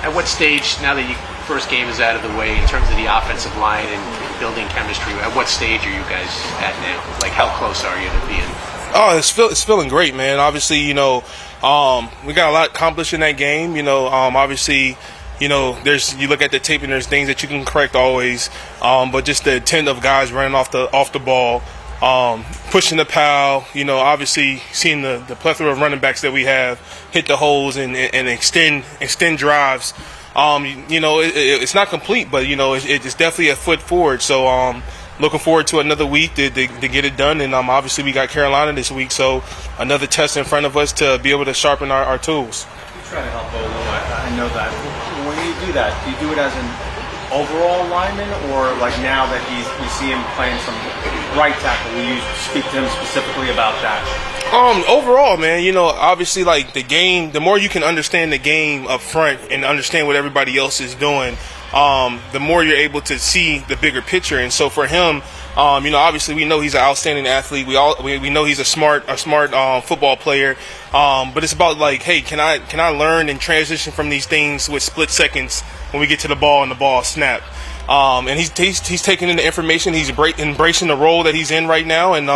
At what stage, now that your first game is out of the way, in terms of the offensive line and building chemistry, at what stage are you guys at now? Like, how close are you to being? Oh, it's feeling great, man. Obviously, we got a lot accomplished in that game. Obviously, you look at the tape and there's things that you can correct always. But just the intent of guys running off the ball, pushing the pile, obviously seeing the plethora of running backs that we have hit the holes and extend drives. It's not complete, but it's definitely a foot forward. So looking forward to another week to get it done. And obviously we got Carolina this week, so another test in front of us to be able to sharpen our tools. You try to help Olu. I know that. When you do that, do you do it as an overall lineman, or like now that you see him playing some right tackle, will you speak to him specifically about that? Overall, man, obviously, like, the game, the more you can understand the game up front and understand what everybody else is doing, the more you're able to see the bigger picture. And so for him, obviously we know he's an outstanding athlete. We know he's a smart football player. But it's about, like, hey, can I learn and transition from these things with split seconds when we get to the ball and the ball snap? And he's taking in the information. He's embracing the role that he's in right now. And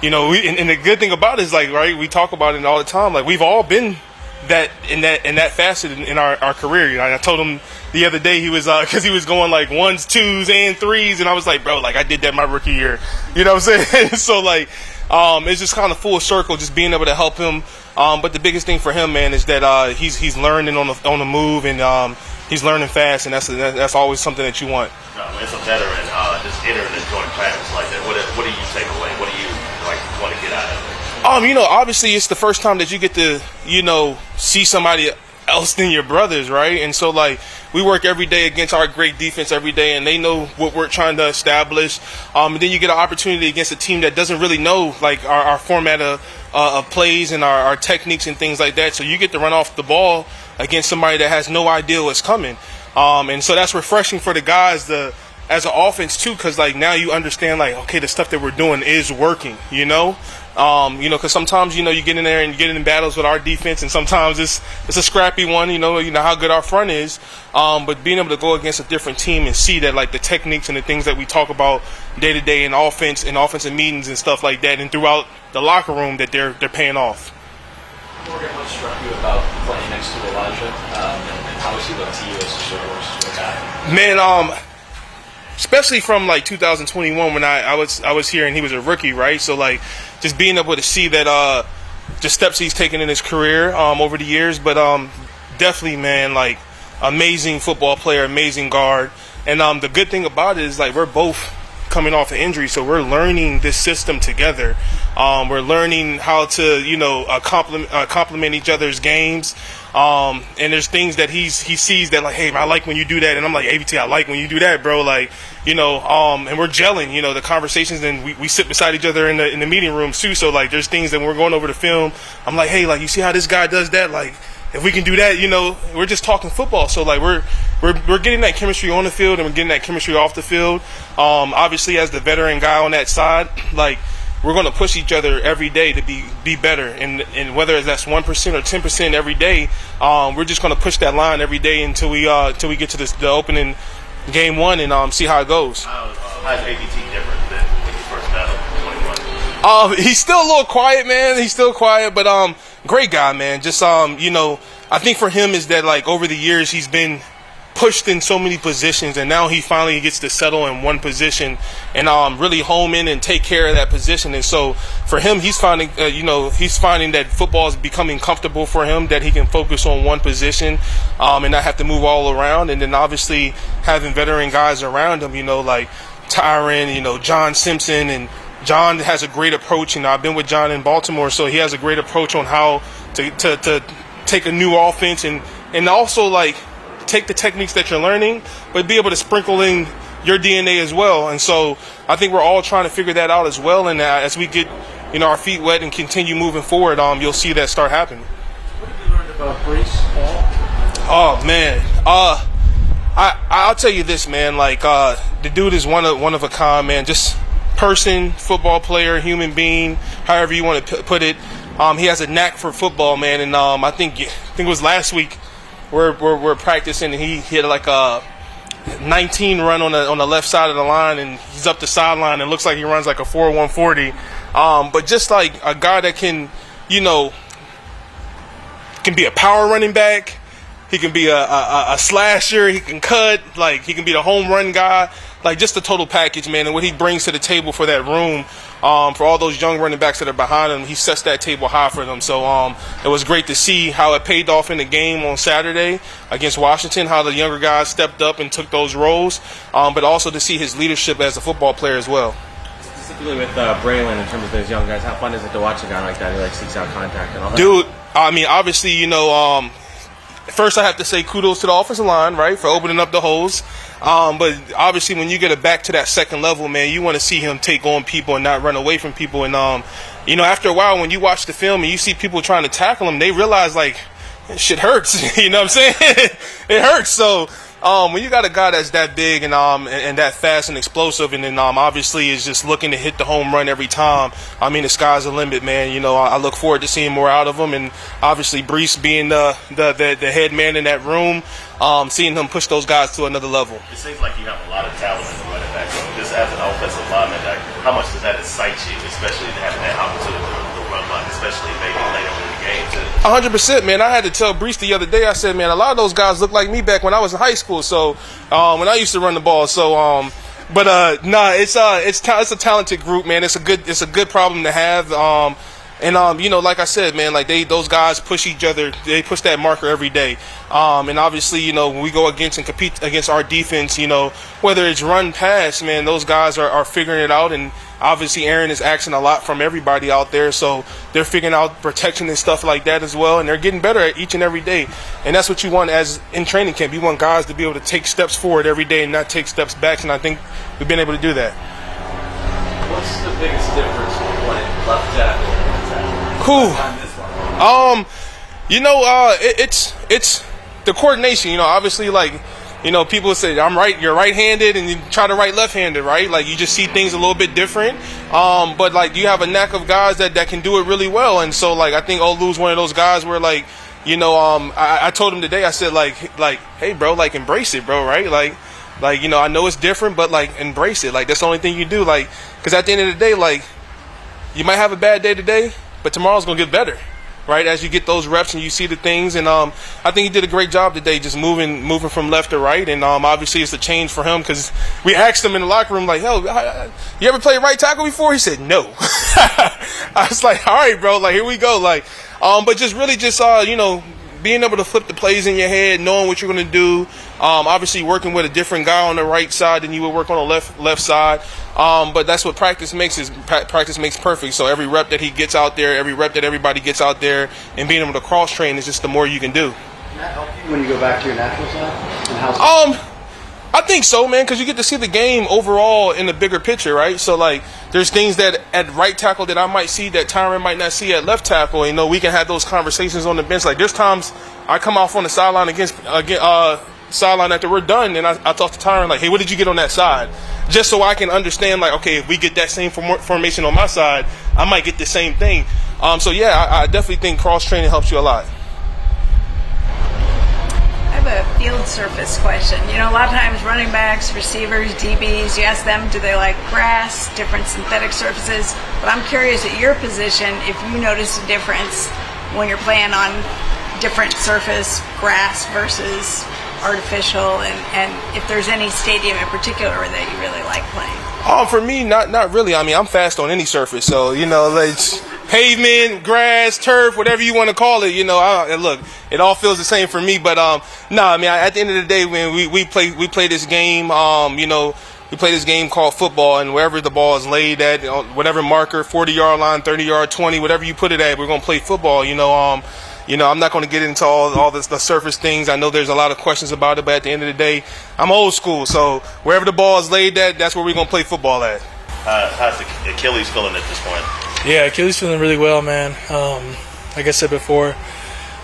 and the good thing about it is, like, right, we talk about it all the time. Like, we've all been in that facet in our career. I told him the other day, he was because he was going like 1s, 2s, and 3s, and I was like, bro, like, I did that my rookie year. You know what I'm saying? So, like, it's just kind of full circle, just being able to help him. But the biggest thing for him, man, is that he's learning on the move, and he's learning fast, and that's always something that you want. As a veteran, just entering a joint practice like that, what do you take away? What do you want to get out of it? Obviously it's the first time that you get to, see somebody else than your brothers, right? And so, like, we work every day against our great defense every day, and they know what we're trying to establish. And then you get an opportunity against a team that doesn't really know, like, our format of plays and our techniques and things like that. So you get to run off the ball against somebody that has no idea what's coming. And so that's refreshing for the guys as an offense too, because, like, now you understand, like, okay, the stuff that we're doing is working, because sometimes, you get in there and you get in battles with our defense, and sometimes it's a scrappy one, you know how good our front is, but being able to go against a different team and see that, like, the techniques and the things that we talk about day to day in offense and offensive meetings and stuff like that, and throughout the locker room, that they're paying off. Morgan, what struck you about playing next to Elijah, and how has he looked to you as a sort of guy? Man, especially from, like, 2021 when I was here and he was a rookie, right? So, like, just being able to see that the steps he's taken in his career over the years, but definitely, man, like, amazing football player, amazing guard. And the good thing about it is, like, we're both coming off an injury, so we're learning this system together. We're learning how to, complement each other's games. And there's things that he sees that, like, hey, I like when you do that, and I'm like, AVT, I like when you do that, bro. Like, and we're gelling, the conversations, and we sit beside each other in the meeting room too. So, like, there's things that we're going over the film. I'm like, hey, like, you see how this guy does that? Like, if we can do that, we're just talking football. So, like, we're getting that chemistry on the field, and we're getting that chemistry off the field. Obviously, as the veteran guy on that side, like, we're going to push each other every day to be better, and whether that's 1% or 10% every day, we're just going to push that line every day until we get to the opening game one and see how it goes. How's AVT different than when you first met him, 21? He's still a little quiet, man. He's still quiet, but great guy, man. Just I think for him is that, like, over the years he's been pushed in so many positions, and now he finally gets to settle in one position and really home in and take care of that position. And so for him, he's finding that football is becoming comfortable for him, that he can focus on one position and not have to move all around. And then obviously having veteran guys around him, like Tyron, John Simpson, and John has a great approach. I've been with John in Baltimore, so he has a great approach on how to take a new offense and also, like, take the techniques that you're learning, but be able to sprinkle in your DNA as well. And so I think we're all trying to figure that out as well. And as we get, our feet wet and continue moving forward, you'll see that start happening. What have you learned about Breece Hall? Oh, man. I'll tell you this, man. Like, the dude is one of a kind, man. Just person, football player, human being, however you want to put it. He has a knack for football, man. And I think it was last week we're practicing, and he hit like a 19 run on the left side of the line, and he's up the sideline and looks like he runs like a 4.140. But just like a guy that can, you know, can be a power running back. He can be a slasher. He can cut. Like, he can be the home run guy. Like, just the total package, man. And what he brings to the table for that room, for all those young running backs that are behind him, he sets that table high for them. So it was great to see how it paid off in the game on Saturday against Washington, how the younger guys stepped up and took those roles, but also to see his leadership as a football player as well. Specifically with Braylon, in terms of those young guys, how fun is it to watch a guy like that who like seeks out contact and all that? Dude, I mean, obviously, you know, first I have to say kudos to the offensive line, right, for opening up the holes. But obviously when you get it back to that second level, man, you want to see him take on people and not run away from people. And, you know, after a while when you watch the film and you see people trying to tackle him, they realize, like, shit hurts. You know what I'm saying? It hurts. So when you got a guy that's that big and that fast and explosive, and then obviously is just looking to hit the home run every time, I mean, the sky's the limit, man. You know, I look forward to seeing more out of him, and obviously Brees being the head man in that room, seeing him push those guys to another level. It seems like you have a lot of talent in the running back room. Just as an offensive lineman, like, how much does that excite you, especially having that opportunity to run line, especially maybe later in the game too? 100%, man. I had to tell Brees the other day. I said, man, a lot of those guys look like me back when I was in high school. So when I used to run the ball. So it's a talented group, man. It's a good problem to have. You know, like I said, man, like those guys push each other. They push that marker every day. And obviously, you know, when we go against and compete against our defense, you know, whether it's run, pass, man, those guys are figuring it out. And obviously, Aaron is asking a lot from everybody out there, so they're figuring out protection and stuff like that as well. And they're getting better at each and every day. And that's what you want as in training camp. You want guys to be able to take steps forward every day and not take steps back. And I think we've been able to do that. What's the biggest difference between playing left tackle and right tackle? Cool. You know, it's the coordination. You know, obviously, like, you know, people say you're right-handed, and you try to right left-handed, right? Like, you just see things a little bit different. But like, you have a knack of guys that can do it really well. And so, like, I think Olu's one of those guys where, like, you know, I told him today, I said, like, hey, bro, like, embrace it, bro, right? Like, you know, I know it's different, but like, embrace it. Like, that's the only thing you do. Like, because at the end of the day, like, you might have a bad day today, but tomorrow's gonna get better, right? As you get those reps and you see the things. And I think he did a great job today, just moving from left to right. And obviously it's a change for him, because we asked him in the locker room, like, "Hell, you ever played right tackle before?" He said, "No." I was like, "All right, bro. Like, here we go." Like, but just really you know, being able to flip the plays in your head, knowing what you're going to do. Obviously working with a different guy on the right side than you would work on the left side. But that's what practice makes, is practice makes perfect. So every rep that he gets out there, every rep that everybody gets out there, and being able to cross train is just the more you can do. Can that help you when you go back to your natural side? And I think so, man, because you get to see the game overall in the bigger picture, right? So, like, there's things that at right tackle that I might see that Tyron might not see at left tackle. You know, we can have those conversations on the bench. Like, there's times I come off on the sideline sideline after we're done, and I talk to Tyron, like, "Hey, what did you get on that side?" Just so I can understand, like, okay, if we get that same formation on my side, I might get the same thing. So, yeah, I definitely think cross-training helps you a lot. I have a field surface question. You know, a lot of times running backs, receivers, DBs, you ask them, do they like grass, different synthetic surfaces? But I'm curious at your position if you notice a difference when you're playing on different surface, grass versus artificial, and if there's any stadium in particular that you really like playing. For me, not really. I mean, I'm fast on any surface, so, you know, like pavement, grass, turf, whatever you want to call it. You know, look, it all feels the same for me. But no, I mean, at the end of the day, when we play this game, you know, we play this game called football, and wherever the ball is laid at, whatever marker, 40-yard line, 30-yard, 20, whatever you put it at, we're gonna play football. You know, I'm not going to get into all the surface things. I know there's a lot of questions about it, but at the end of the day, I'm old school. So wherever the ball is laid at, that's where we're going to play football at. How's the Achilles feeling at this point? Yeah, Achilles feeling really well, man. Like I said before,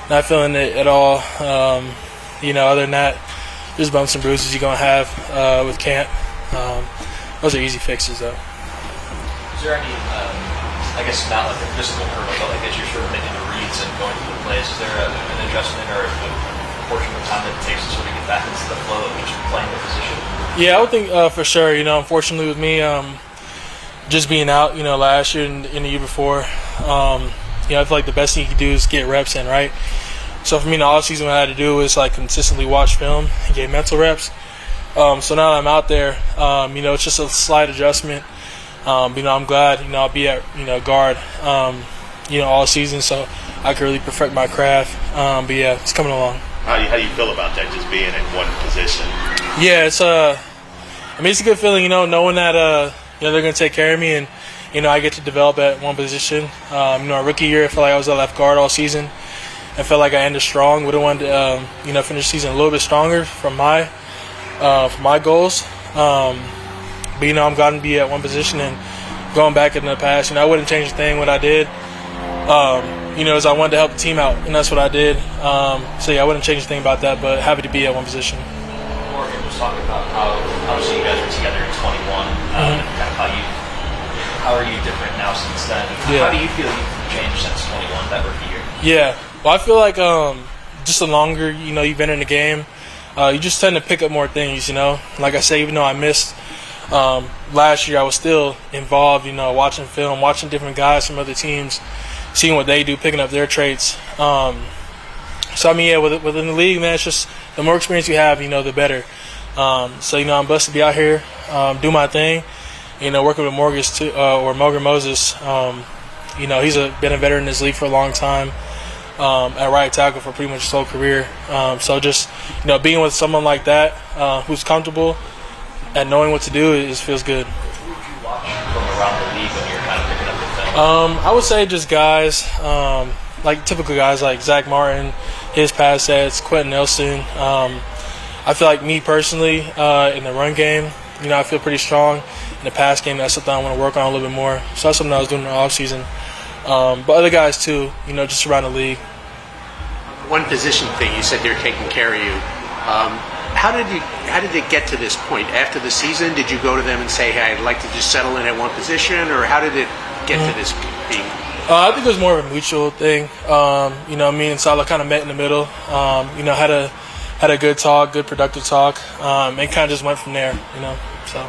not feeling it at all. You know, other than that, there's bumps and bruises you're going to have with camp. Those are easy fixes, though. Is there any, I guess not like a physical hurdle, but like as you're sort of making the reads and going through the plays, is there an adjustment or portion of the time that it takes to sort of get back into the flow of just playing the position? Yeah, I would think for sure. Unfortunately with me, just being out, last year and the year before, I feel like the best thing you can do is get reps in, right? So for me, in the offseason, what I had to do is like consistently watch film and get mental reps. So now that I'm out there, it's just a slight adjustment. I'm glad, I'll be at, guard, all season, so I can really perfect my craft. But yeah, it's coming along. How do you feel about that, just being in one position? Yeah, it's it's a good feeling, knowing that they're going to take care of me, and I get to develop at one position. Our rookie year, I felt like I was at left guard all season. I felt like I ended strong. Would have wanted to finish the season a little bit stronger from my goals. But I'm glad to be at one position, and going back in the past, I wouldn't change a thing what I did. As I wanted to help the team out, and that's what I did. So yeah, I wouldn't change a thing about that, but happy to be at one position. Morgan was talking about how obviously you guys were together in 21, and kind of how are you different now since then? Yeah. How do you feel you've changed since 21, that rookie year? Yeah, well, I feel like just the longer you've been in the game, you just tend to pick up more things. Like I say, even though I missed last year, I was still involved. Watching film, watching different guys from other teams, seeing what they do, picking up their traits. So within the league, man, it's just the more experience you have, the better. So I'm blessed to be out here, do my thing. Working with Morgan Moses. He's been a veteran in this league for a long time. At right tackle for pretty much his whole career. So just being with someone like that who's comfortable and knowing what to do feels good. Who would you watch from around the league when you're kind of picking up the film? I would say just guys like typical guys like Zach Martin, his pass sets, Quentin Nelson. I feel like me personally in the run game, I feel pretty strong. In the pass game, that's something I want to work on a little bit more. So that's something I was doing in the offseason. But other guys too, just around the league. One position thing, you said they're taking care of you. How did it get to this point? After the season, did you go to them and say, "Hey, I'd like to just settle in at one position," or how did it get to this being? I think it was more of a mutual thing. Me and Salah kind of met in the middle. Had a good talk, good productive talk, and kind of just went from there. So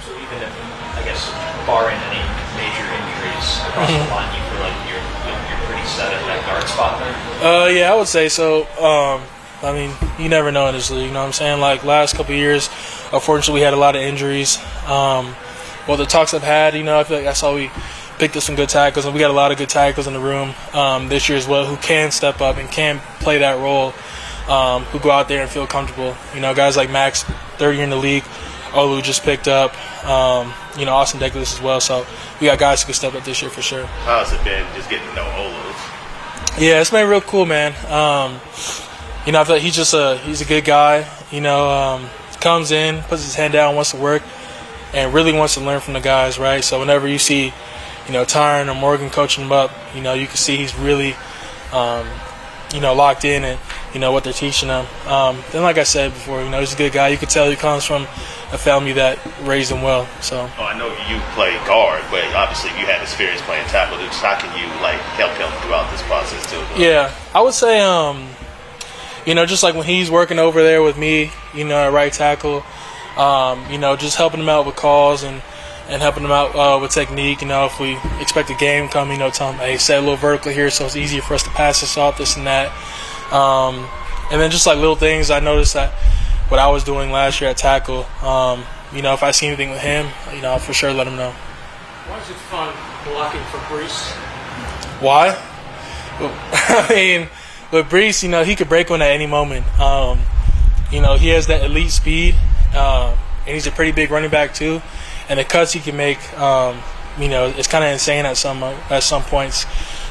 even if, I guess, barring any major injuries across the line, you feel like you're pretty set at that guard spot there? Yeah, I would say so. You never know in this league, you know what I'm saying? Like, last couple of years, unfortunately, we had a lot of injuries. The talks I've had, I feel like that's how we picked up some good tackles, and we got a lot of good tackles in the room this year as well who can step up and can play that role, who go out there and feel comfortable. Guys like Max, third year in the league, Olu just picked up, Austin Douglas as well. So we got guys who can step up this year for sure. How's it been just getting to know Olu? Yeah, it's been real cool, man. I feel like he's a good guy. Comes in, puts his hand down, wants to work, and really wants to learn from the guys, right? So whenever you see, Tyron or Morgan coaching him up, you can see he's really, locked in and, what they're teaching him. Then, like I said before, he's a good guy. You could tell he comes from a family that raised him well. So. Oh, I know you play guard, but obviously you had experience playing tackle. How can you help him throughout this process too? Yeah, I would say, just like when he's working over there with me, at right tackle, just helping him out with calls and helping him out with technique. If we expect a game coming, tell him, hey, set a little vertical here so it's easier for us to pass this off, this and that. And then just like little things, I noticed that what I was doing last year at tackle, if I see anything with him, I'll for sure let him know. Why is it fun blocking for Brees? Why? With Brees, he could break one at any moment. He has that elite speed, and he's a pretty big running back too. And the cuts he can make, it's kind of insane at some points.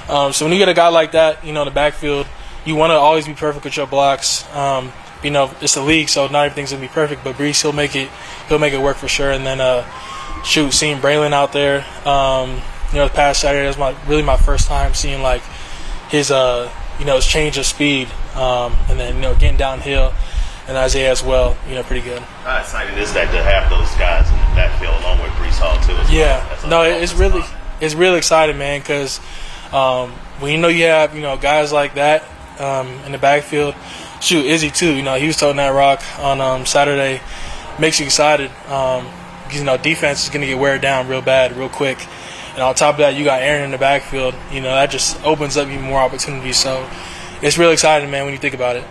So when you get a guy like that, in the backfield, you want to always be perfect with your blocks. It's the league, so not everything's gonna be perfect. But Brees, he'll make it work for sure. And then, seeing Braylon out there, the past Saturday, that was really my first time seeing like his his change of speed, and then getting downhill. And Isaiah as well, pretty good. How exciting is that to have those guys in the backfield along with Brees Hall too? It's really exciting, man. Because when you have guys like that in the backfield, shoot, Izzy too. You know, he was toting that rock on Saturday. Makes you excited. Because, you know, defense is going to get wear down real bad, real quick. And on top of that, you got Aaron in the backfield. You know, that just opens up even more opportunities. So it's really exciting, man, when you think about it.